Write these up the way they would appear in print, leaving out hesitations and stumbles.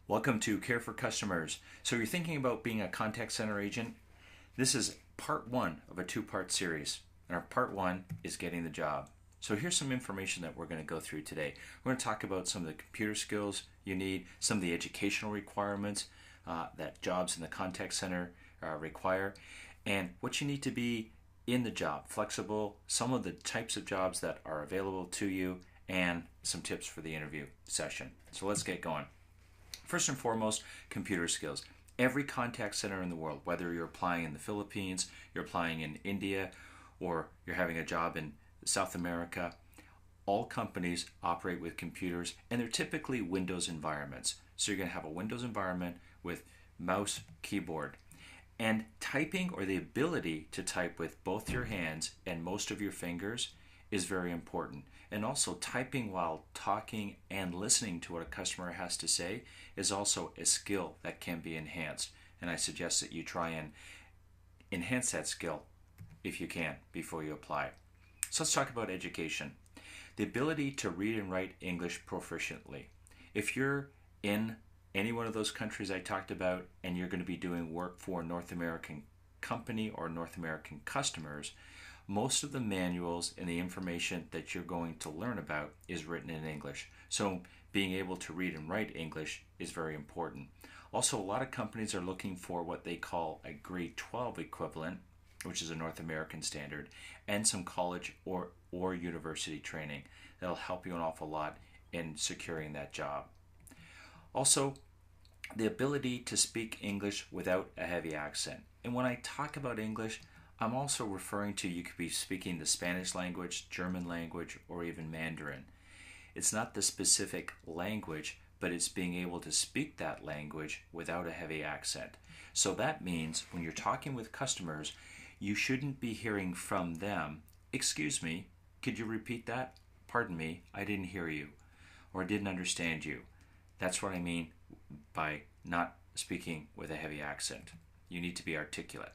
Welcome to Care for Customers. So you're thinking about being a contact center agent? This is part one of a two-part series. And our part one is getting the job. So here's some information that we're going to go through today. We're going to talk about some of the computer skills you need, some of the educational requirements that jobs in the contact center require, and what you need to be in the job, flexible, some of the types of jobs that are available to you, and some tips for the interview session. So let's get going. First and foremost, computer skills. Every contact center in the world, whether you're applying in the Philippines, you're applying in India, or you're having a job in South America, all companies operate with computers, and they're typically Windows environments. So you're going to have a Windows environment with mouse, keyboard. And typing, or the ability to type with both your hands and most of your fingers, is very important. And also, typing while talking and listening to what a customer has to say is also a skill that can be enhanced. And I suggest that you try and enhance that skill if you can before you apply. So let's talk about education. The ability to read and write English proficiently. If you're in any one of those countries I talked about and you're going to be doing work for a North American company or North American customers, most of the manuals and the information that you're going to learn about is written in English. So being able to read and write English is very important. Also, a lot of companies are looking for what they call a grade 12 equivalent, which is a North American standard, and some college or university training. That'll help you an awful lot in securing that job. Also, the ability to speak English without a heavy accent. And when I talk about English, I'm also referring to you could be speaking the Spanish language, German language, or even Mandarin. It's not the specific language, but it's being able to speak that language without a heavy accent. So that means when you're talking with customers, you shouldn't be hearing from them, "Excuse me, could you repeat that? Pardon me, I didn't hear you," or "I didn't understand you." That's what I mean by not speaking with a heavy accent. You need to be articulate.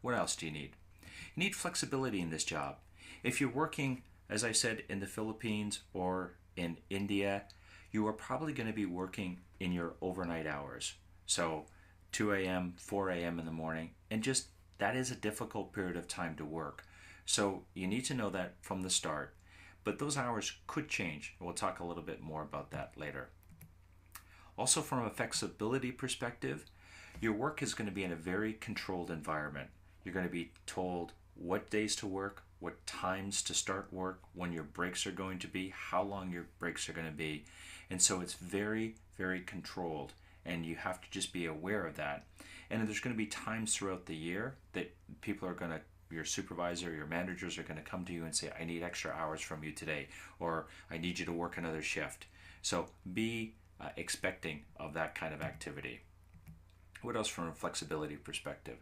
What else do you need? You need flexibility in this job. If you're working, as I said, in the Philippines or in India, you are probably going to be working in your overnight hours. So 2 a.m., 4 a.m. in the morning, and just that is a difficult period of time to work. So you need to know that from the start. But those hours could change. We'll talk a little bit more about that later. Also, from a flexibility perspective, your work is going to be in a very controlled environment. You're going to be told what days to work, what times to start work, when your breaks are going to be, how long your breaks are going to be. And so it's very, very controlled, and you have to just be aware of that. And there's going to be times throughout the year that people are going to, your supervisor, your managers are going to come to you and say, "I need extra hours from you today," or "I need you to work another shift." So be expecting of that kind of activity. What else from a flexibility perspective?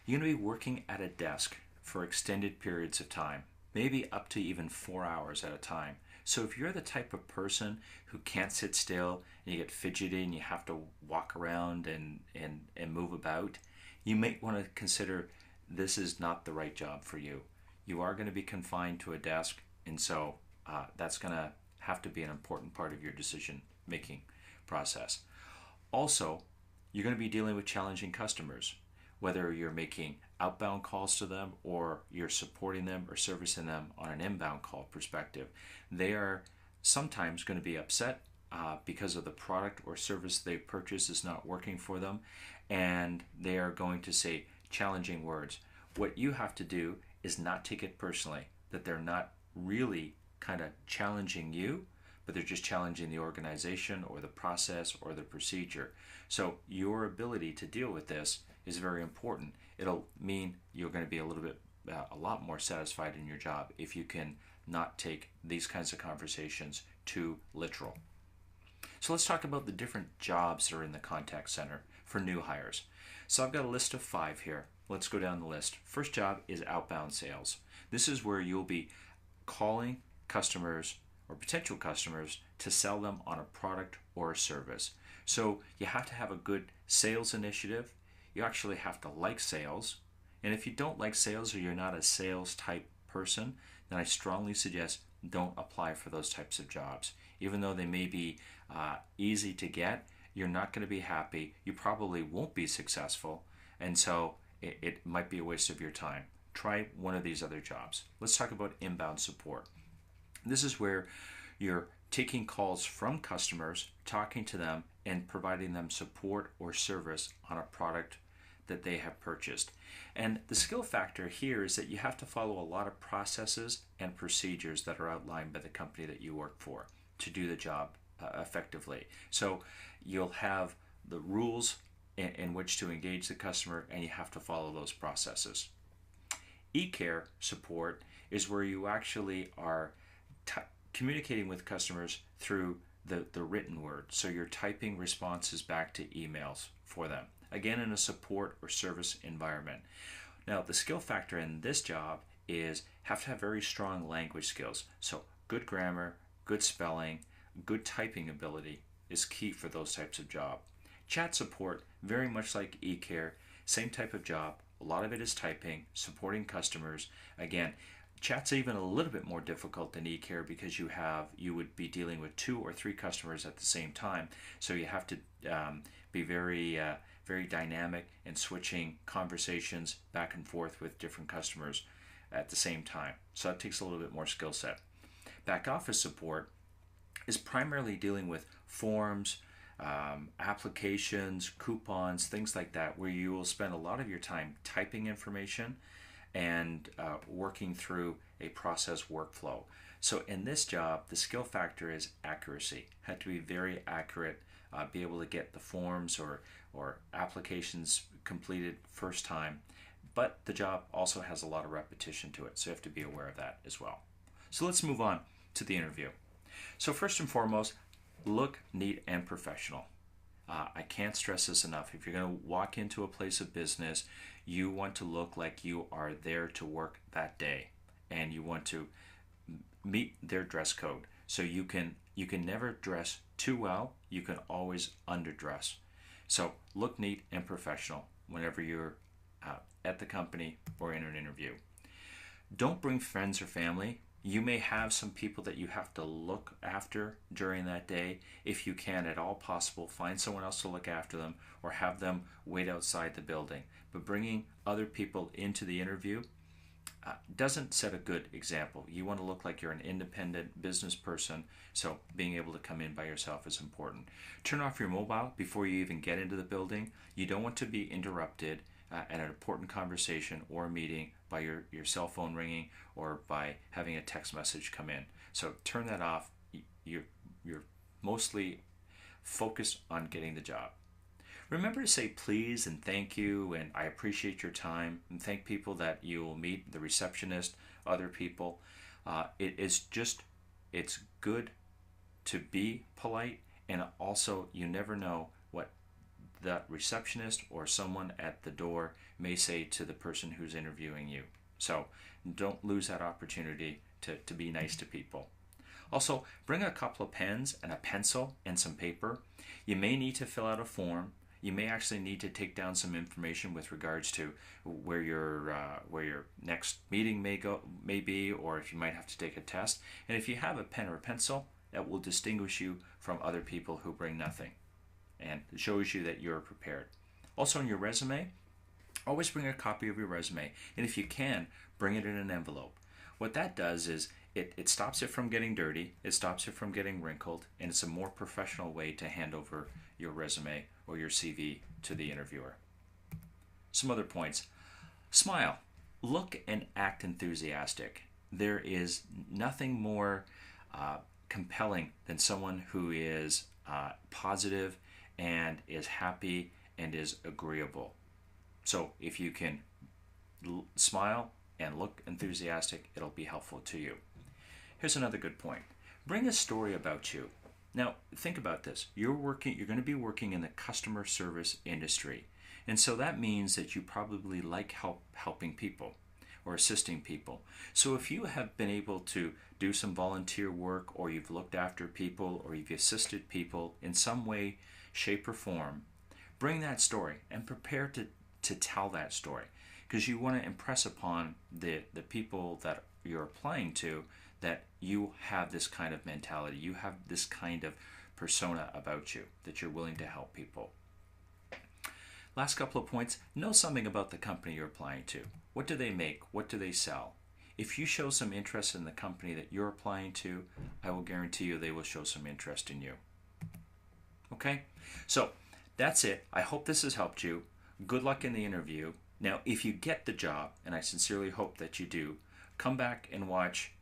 You're going to be working at a desk for extended periods of time, maybe up to even 4 hours at a time. So if you're the type of person who can't sit still and you get fidgety and you have to walk around and move about, you might want to consider this is not the right job for you. You are going to be confined to a desk, and so that's going to have to be an important part of your decision-making process. Also, you're going to be dealing with challenging customers. Whether you're making outbound calls to them or you're supporting them or servicing them on an inbound call perspective, they are sometimes going to be upset because of the product or service they purchased is not working for them, and they are going to say challenging words. What you have to do is not take it personally, that they're not really kind of challenging you, but they're just challenging the organization or the process or the procedure. So your ability to deal with this is very important. It'll mean you're going to be a lot more satisfied in your job if you can not take these kinds of conversations too literal. So let's talk about the different jobs that are in the contact center for new hires. So I've got a list of 5 here. Let's go down the list. First job is outbound sales. This is where you'll be calling customers or potential customers to sell them on a product or a service. So you have to have a good sales initiative. You actually have to like sales. And if you don't like sales or you're not a sales type person, then I strongly suggest don't apply for those types of jobs. Even though they may be easy to get, you're not going to be happy. You probably won't be successful. And so it might be a waste of your time. Try one of these other jobs. Let's talk about inbound support. This is where you're taking calls from customers, talking to them, and providing them support or service on a product that they have purchased. And the skill factor here is that you have to follow a lot of processes and procedures that are outlined by the company that you work for to do the job effectively. So you'll have the rules in which to engage the customer, and you have to follow those processes. E-care support is where you actually are communicating with customers through the written word. So you're typing responses back to emails for them. Again, in a support or service environment. Now, the skill factor in this job is have to have very strong language skills. So good grammar, good spelling, good typing ability is key for those types of job. Chat support, very much like e-care, same type of job. A lot of it is typing, supporting customers. Again, chat's even a little bit more difficult than e-care because you would be dealing with 2 or 3 customers at the same time. So you have to be very dynamic in switching conversations back and forth with different customers at the same time. So that takes a little bit more skill set. Back office support is primarily dealing with forms, applications, coupons, things like that, where you will spend a lot of your time typing information and working through a process workflow. So in this job, the skill factor is accuracy. Had to be very accurate, be able to get the forms or applications completed first time. But the job also has a lot of repetition to it, so you have to be aware of that as well. So let's move on to the interview. So first and foremost, look neat and professional. I can't stress this enough. If you're going to walk into a place of business, you want to look like you are there to work that day, and you want to meet their dress code. So you can never dress too well. You can always underdress. So look neat and professional whenever you're at the company or in an interview. Don't bring friends or family. You may have some people that you have to look after during that day. If you can at all possible, find someone else to look after them or have them wait outside the building. But bringing other people into the interview doesn't set a good example. You want to look like you're an independent business person, so being able to come in by yourself is important. Turn off your mobile before you even get into the building. You don't want to be interrupted at an important conversation or a meeting by your cell phone ringing or by having a text message come in. So turn that off. You're mostly focused on getting the job. Remember to say please and thank you and I appreciate your time, and thank people that you will meet, the receptionist, other people. It's good to be polite, and also you never know what that receptionist or someone at the door may say to the person who's interviewing you. So don't lose that opportunity to be nice to people. Also, bring a couple of pens and a pencil and some paper. You may need to fill out a form. You may actually need to take down some information with regards to where your next meeting may be, or if you might have to take a test. And if you have a pen or a pencil, that will distinguish you from other people who bring nothing, and it shows you that you're prepared. Also, on your resume, always bring a copy of your resume, and if you can, bring it in an envelope. What that does is it stops it from getting dirty, it stops it from getting wrinkled, and it's a more professional way to hand over your resume or your CV to the interviewer. Some other points. Smile. Look and act enthusiastic. There is nothing more compelling than someone who is positive and is happy and is agreeable. So if you can smile and look enthusiastic, it'll be helpful to you. Here's another good point. Bring a story about you. Now, think about this. You're going to be working in the customer service industry. And so that means that you probably like helping people or assisting people. So if you have been able to do some volunteer work, or you've looked after people, or you've assisted people in some way, shape, or form, bring that story and prepare to tell that story, because you want to impress upon the people that you're applying to that you have this kind of mentality, you have this kind of persona about you, that you're willing to help people. Last couple of points, know something about the company you're applying to. What do they make? What do they sell? If you show some interest in the company that you're applying to, I will guarantee you they will show some interest in you. Okay? So that's it. I hope this has helped you. Good luck in the interview. Now, if you get the job, and I sincerely hope that you do, come back and watch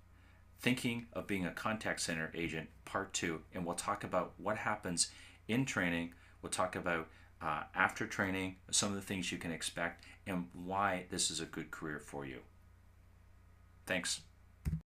Thinking of Being a Contact Center Agent Part 2, and we'll talk about what happens in training. We'll talk about after training, some of the things you can expect, and why this is a good career for you. Thanks.